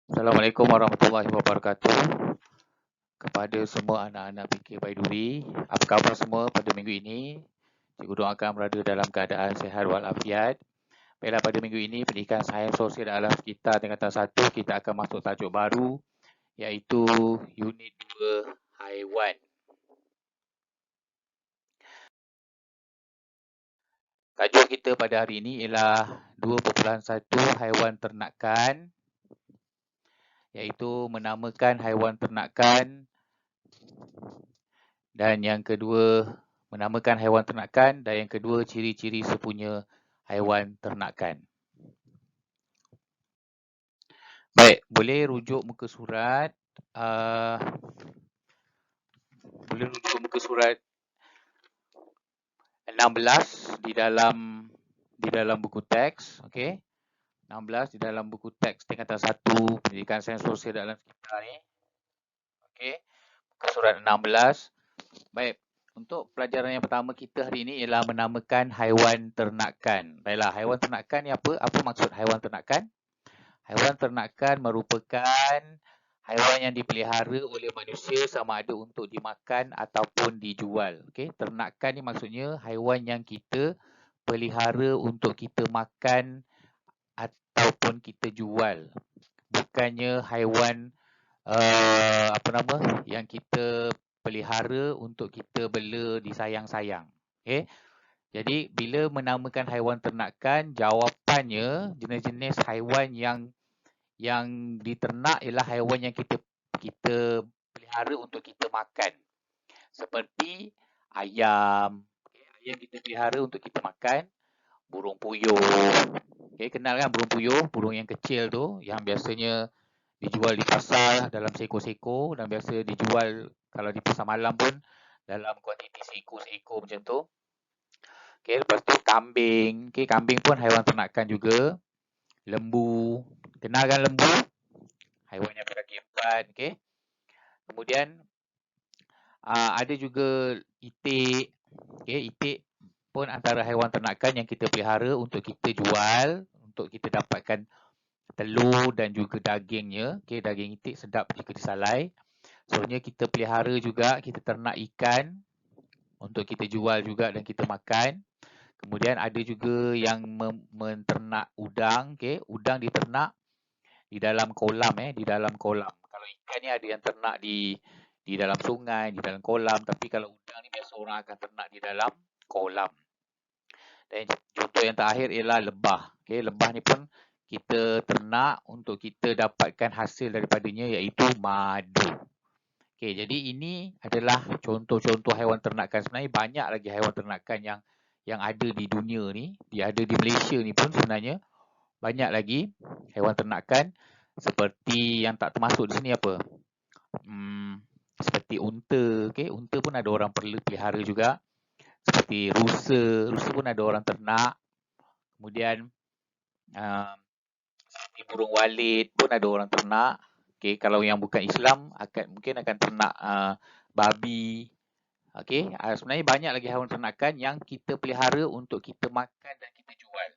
Assalamualaikum warahmatullahi wabarakatuh. Kepada semua anak-anak PK Baiduri, apa khabar semua pada minggu ini? Cikgu doakan berada dalam keadaan sihat walafiat. Baiklah, pada minggu ini pendidikan sains sosial dan alam sekitar tingkatan 1 kita akan masuk tajuk baru iaitu unit 2 haiwan. Tajuk kita pada hari ini ialah 2.1 haiwan ternakan, iaitu menamakan haiwan ternakan, dan yang kedua menamakan haiwan ternakan, dan yang kedua ciri-ciri sepunya haiwan ternakan. Baik, boleh rujuk muka surat boleh rujuk muka surat 16 di dalam buku teks, okey. 16 di dalam buku teks tingkatan 1 pendidikan sains sosial dan alam sekitar ni. Okey. Muka surat 16. Baik, untuk pelajaran yang pertama kita hari ini ialah menamakan haiwan ternakan. Baiklah, haiwan ternakan ni apa? Apa maksud haiwan ternakan? Haiwan ternakan merupakan haiwan yang dipelihara oleh manusia sama ada untuk dimakan ataupun dijual. Okey, ternakan ni maksudnya haiwan yang kita pelihara untuk kita makan ataupun kita jual. Bukannya haiwan yang kita pelihara untuk kita bela disayang-sayang. Okey. Jadi bila menamakan haiwan ternakan, jawapannya jenis-jenis haiwan yang diternak ialah haiwan yang kita pelihara untuk kita makan. Seperti ayam. Okay, ayam kita pelihara untuk kita makan. Burung puyuh. Okay, kenal kan burung puyuh? Burung yang kecil tu yang biasanya dijual di pasar dalam seekor-seekor dan biasa dijual kalau di pasar malam pun dalam kuantiti seekor-seekor macam tu. Okay, lepas tu kambing. Okay, kambing pun haiwan ternakan juga. Lembu. Kenal kan lembu? Haiwan yang berkaki 4. Okay. Kemudian ada juga itik. Okay, itik pun antara haiwan ternakan yang kita pelihara untuk kita jual, untuk kita dapatkan telur dan juga dagingnya. Okay, daging itik sedap jika disalai. Soalnya kita pelihara juga, kita ternak ikan untuk kita jual juga dan kita makan. Kemudian ada juga yang menternak udang. Okay, udang diternak di dalam kolam. Di dalam kolam. Kalau ikan ni ada yang ternak di dalam sungai, di dalam kolam. Tapi kalau udang ni biasa orang akan ternak di dalam kolam. Dan contoh yang terakhir ialah lebah. Okay, lebah ni pun kita ternak untuk kita dapatkan hasil daripadanya iaitu madu. Okay, jadi ini adalah contoh-contoh haiwan ternakan. Sebenarnya banyak lagi haiwan ternakan yang ada di dunia ni. Dia ada di Malaysia ni pun sebenarnya banyak lagi haiwan ternakan. Seperti yang tak termasuk di sini apa? Seperti unta. Okay, unta pun ada orang pelihara juga. Seperti rusa. Rusa pun ada orang ternak. Kemudian seperti burung walit pun ada orang ternak. Okay, kalau yang bukan Islam mungkin akan ternak babi. Okay, sebenarnya banyak lagi haiwan ternakan yang kita pelihara untuk kita makan dan kita jual.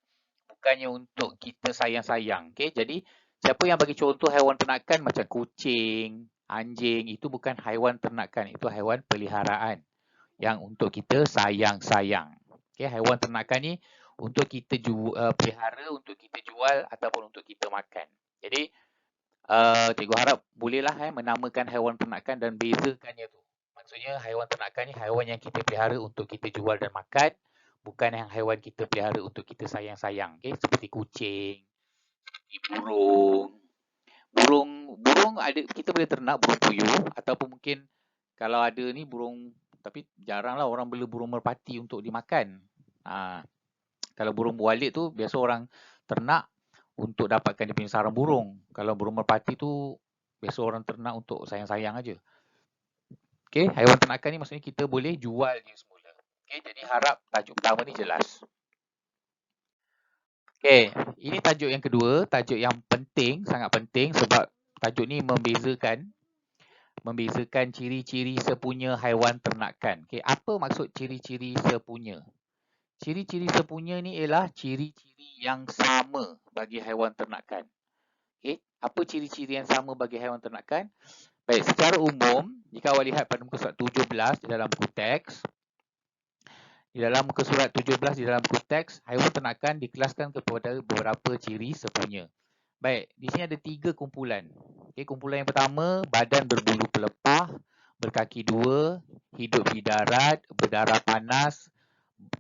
Bukannya untuk kita sayang-sayang. Okay, jadi siapa yang bagi contoh haiwan ternakan macam kucing, anjing, itu bukan haiwan ternakan. Itu haiwan peliharaan yang untuk kita sayang-sayang. Okay, haiwan ternakan ni untuk kita pelihara, untuk kita jual ataupun untuk kita makan. Jadi, cikgu harap bolehlah menamakan haiwan ternakan dan bezakannya tu. Maksudnya haiwan ternakan ni haiwan yang kita pelihara untuk kita jual dan makan, bukan yang haiwan kita pelihara untuk kita sayang-sayang. Okay? Seperti kucing, seperti burung. Burung ada, kita boleh ternak burung puyuh ataupun mungkin kalau ada ni burung, tapi jaranglah orang bela burung merpati untuk dimakan. Kalau burung walit tu biasa orang ternak untuk dapatkan dia punya sarang burung. Kalau burung merpati tu biasa orang ternak untuk sayang-sayang aja. Okey, haiwan ternakan ni maksudnya kita boleh jual dia semula. Okey, jadi harap tajuk pertama ni jelas. Okey, ini tajuk yang kedua, tajuk yang penting, sangat penting sebab tajuk ni membezakan ciri-ciri sepunya haiwan ternakan. Okey, apa maksud ciri-ciri sepunya? Ciri-ciri sepunya ni ialah ciri-ciri yang sama bagi haiwan ternakan. Okay? Apa ciri-ciri yang sama bagi haiwan ternakan? Baik, secara umum, jika awak lihat pada muka surat 17 di dalam buku teks, di dalam muka surat 17 di dalam buku teks, haiwan ternakan dikelaskan kepada beberapa ciri sepunya. Baik, di sini ada 3 kumpulan. Okey, kumpulan yang pertama, badan berbulu pelepah, berkaki 2, hidup di darat, berdarah panas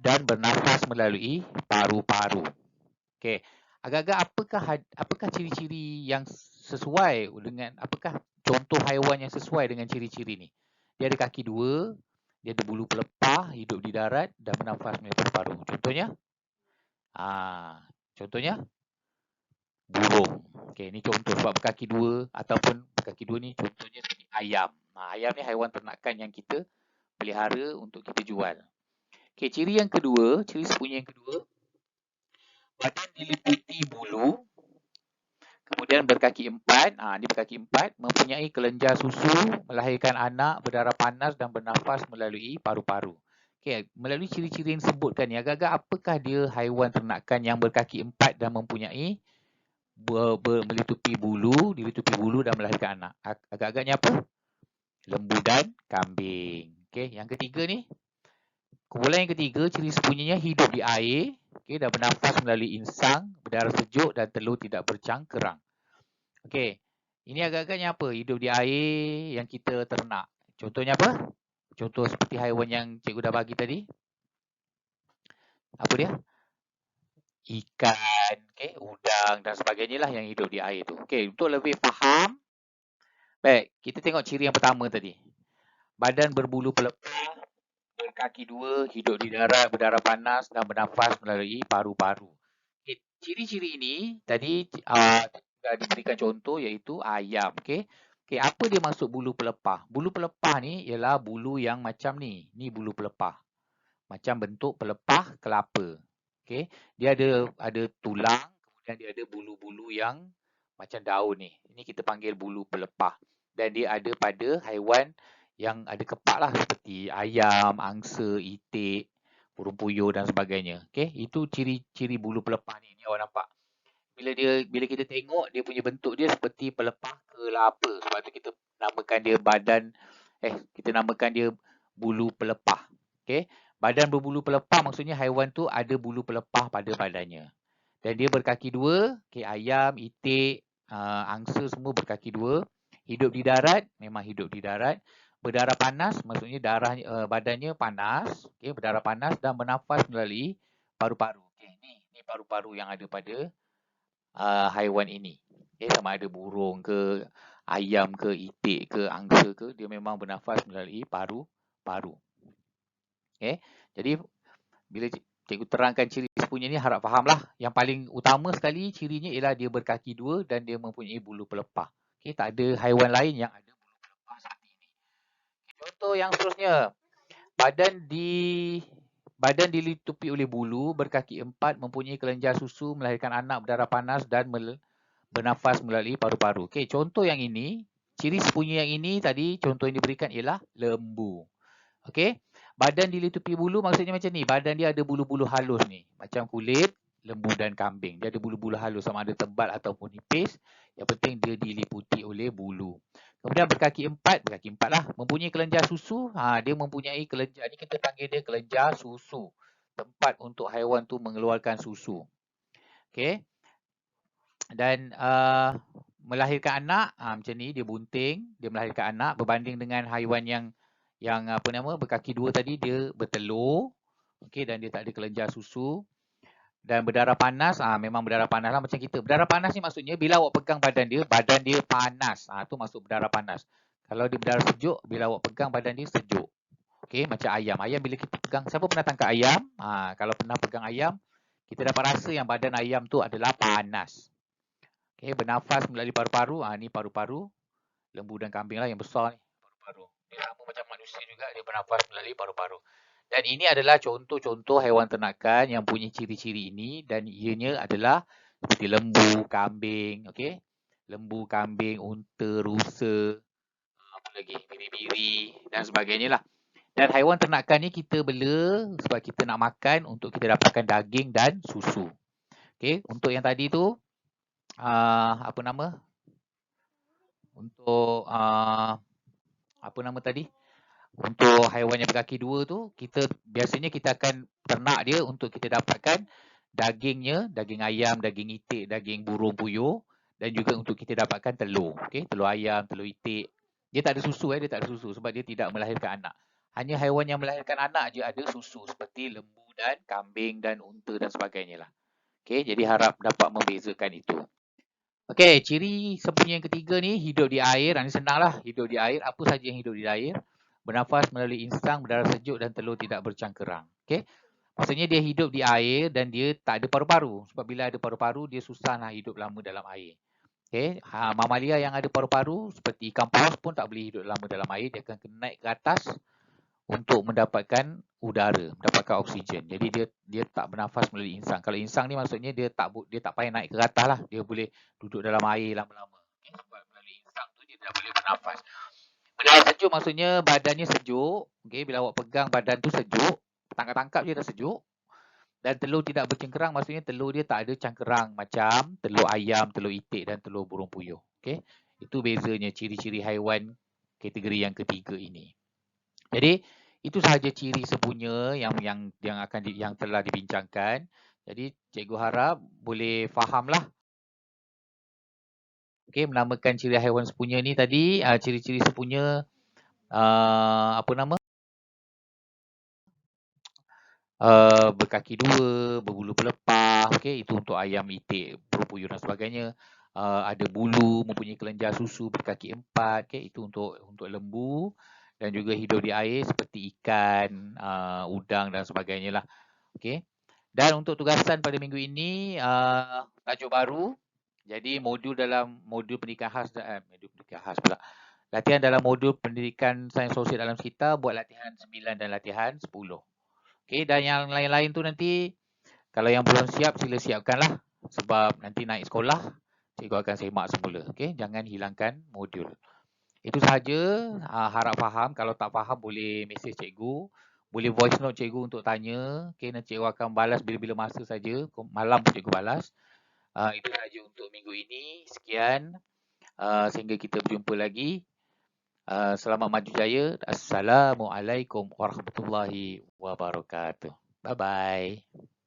dan bernafas melalui paru-paru. Okey, agak-agak apakah ciri-ciri yang sesuai dengan, apakah contoh haiwan yang sesuai dengan ciri-ciri ni? Dia ada kaki 2, dia ada bulu pelepah, hidup di darat dan bernafas melalui paru-paru. Contohnya? Contohnya burung. Okey, ni contoh sebab berkaki 2 ataupun berkaki 2 ni contohnya seperti ayam. Ayam ni haiwan ternakan yang kita pelihara untuk kita jual. Okey, ciri yang kedua, ciri sepunya yang kedua, badan diliputi bulu, kemudian berkaki 4, ni berkaki 4, mempunyai kelenjar susu, melahirkan anak, berdarah panas dan bernafas melalui paru-paru. Okey, melalui ciri-ciri yang disebutkan ni, agak-agak apakah dia haiwan ternakan yang berkaki 4 dan mempunyai dilitupi bulu dan melahirkan anak? Agak-agaknya apa? Lembu dan kambing. Okey, yang ketiga ni, kumpulan yang ketiga, ciri sepunyanya hidup di air, dan bernafas melalui insang, berdarah sejuk dan telur tidak bercangkerang. Okey, ini agak-agaknya apa? Hidup di air yang kita ternak. Contohnya apa? Contoh seperti haiwan yang cikgu dah bagi tadi. Apa dia? Ikan, udang dan sebagainya lah yang hidup di air tu. Okey, untuk lebih faham, baik, kita tengok ciri yang pertama tadi. Badan berbulu pelepah, berkaki 2, hidup di darat, berdarah panas dan bernafas melalui paru-paru. Okay. Ciri-ciri ini tadi dah diberikan contoh iaitu ayam. Okay, apa dia maksud bulu pelepah? Bulu pelepah ni ialah bulu yang macam ni. Ni bulu pelepah. Macam bentuk pelepah kelapa. Okay, dia ada tulang, kemudian dia ada bulu-bulu yang macam daun ni. Ini kita panggil bulu pelepah. Dan dia ada pada haiwan yang ada kepak lah, seperti ayam, angsa, itik, burung puyuh dan sebagainya. Okay, itu ciri-ciri bulu pelepah ni. Ni awak nampak. Bila kita tengok dia punya bentuk dia seperti pelepah kelapa. Sebab tu kita namakan dia kita namakan dia bulu pelepah. Okay, badan berbulu pelepah maksudnya haiwan tu ada bulu pelepah pada badannya. Dan dia berkaki 2, ayam, itik, angsa semua berkaki 2. Hidup di darat, memang hidup di darat. Berdarah panas, maksudnya badannya panas, berdarah panas dan bernafas melalui paru-paru. Ni paru-paru yang ada pada haiwan ini. Sama ada burung ke, ayam ke, itik ke, angsa ke, dia memang bernafas melalui paru-paru. Jadi bila cikgu terangkan ciri sepunya ni, harap fahamlah. Yang paling utama sekali cirinya ialah dia berkaki 2 dan dia mempunyai bulu pelepah. Tak ada haiwan lain yang ada bulu pelepah seperti ini. Contoh yang seterusnya. Badan dilitupi oleh bulu, berkaki 4, mempunyai kelenjar susu, melahirkan anak, berdarah panas dan bernafas melalui paru-paru. Contoh yang ini, ciri sepunya yang ini tadi, contoh yang diberikan ialah lembu. Badan dilitupi bulu maksudnya macam ni. Badan dia ada bulu-bulu halus ni. Macam kulit lembu dan kambing. Dia ada bulu-bulu halus, sama ada tebal ataupun nipis. Yang penting dia diliputi oleh bulu. Kemudian berkaki 4 lah. Mempunyai kelenjar susu. Dia mempunyai kelenjar. Ni kita panggil dia kelenjar susu. Tempat untuk haiwan tu mengeluarkan susu. Dan melahirkan anak. Macam ni, dia bunting. Dia melahirkan anak. Berbanding dengan haiwan yang berkaki 2 tadi, dia bertelur. Dan dia tak ada kelenjar susu. Dan berdarah panas, memang berdarah panas lah macam kita. Berdarah panas ni maksudnya bila awak pegang badan dia panas. Tu masuk berdarah panas. Kalau dia berdarah sejuk, bila awak pegang badan dia sejuk. Macam ayam. Ayam bila kita pegang, siapa pernah tangkap ayam? Kalau pernah pegang ayam, kita dapat rasa yang badan ayam tu adalah panas. Bernafas melalui paru-paru. Ni paru-paru. Lembu dan kambing lah yang besar ni. Paru-paru. Dia sama macam manusia juga, dia bernafas melalui paru-paru. Dan ini adalah contoh-contoh haiwan ternakan yang punya ciri-ciri ini, dan ianya adalah seperti lembu, kambing, lembu, kambing, unta, rusa, apa lagi, biri-biri dan sebagainya lah. Dan haiwan ternakan ni kita bela sebab kita nak makan untuk kita dapatkan daging dan susu. Untuk yang tadi tu, untuk apa nama tadi? Untuk haiwan yang berkaki dua tu, biasanya kita akan ternak dia untuk kita dapatkan dagingnya, daging ayam, daging itik, daging burung puyuh, dan juga untuk kita dapatkan telur. Okey, telur ayam, telur itik. Dia tak ada susu dia tak ada susu sebab dia tidak melahirkan anak. Hanya haiwan yang melahirkan anak je ada susu seperti lembu dan kambing dan unta dan sebagainya lah. Okey, jadi harap dapat membezakan itu. Okey, ciri sempurna yang ketiga ni hidup di air. Ini senanglah, hidup di air. Apa saja yang hidup di air? Bernafas melalui insang, berdarah sejuk dan telur tidak bercangkerang. Okey. Maksudnya dia hidup di air dan dia tak ada paru-paru. Sebab bila ada paru-paru, dia susah nak hidup lama dalam air. Okey. Mamalia yang ada paru-paru seperti ikan paus pun tak boleh hidup lama dalam air. Dia akan kena naik ke atas untuk mendapatkan udara, mendapatkan oksigen. Jadi dia tak bernafas melalui insang. Kalau insang ni maksudnya dia tak payah naik ke atas lah. Dia boleh duduk dalam air lama-lama. Okay, sebab melalui insang tu dia dah boleh bernafas. Berdarah sejuk maksudnya badannya sejuk. Okay, bila awak pegang badan tu sejuk, tangkap-tangkap je dah sejuk. Dan telur tidak bercengkerang maksudnya telur dia tak ada cangkerang macam telur ayam, telur itik dan telur burung puyuh. Okay, itu bezanya ciri-ciri haiwan kategori yang ketiga ini. Jadi itu sahaja ciri sempurna yang telah dibincangkan. Jadi cikgu harap boleh fahamlah. Okey, menamakan ciri haiwan sempurna ni tadi, ciri-ciri sempurna apa nama? Berkaki dua, berbulu pelepah, okey, itu untuk ayam, itik, burung puyuh dan sebagainya. Ada bulu, mempunyai kelenjar susu, berkaki empat, okey, itu untuk lembu dan juga hidup di air seperti ikan, udang dan sebagainya lah. Okey. Dan untuk tugasan pada minggu ini, tajuk baru. Jadi modul pendidikan khas pula. Latihan dalam modul pendidikan sains sosial dalam sekitar buat latihan 9 dan latihan 10. Okey, dan yang lain-lain tu nanti kalau yang belum siap sila siapkanlah sebab nanti naik sekolah cikgu akan semak semula. Okey, jangan hilangkan modul. Itu sahaja, harap faham. Kalau tak faham boleh mesej cikgu, boleh voice note cikgu untuk tanya. Okey, nanti cikgu akan balas bila-bila masa saja. Malam pun cikgu balas. Itu sahaja untuk minggu ini. Sekian, sehingga kita berjumpa lagi. Selamat maju jaya. Assalamualaikum warahmatullahi wabarakatuh. Bye-bye.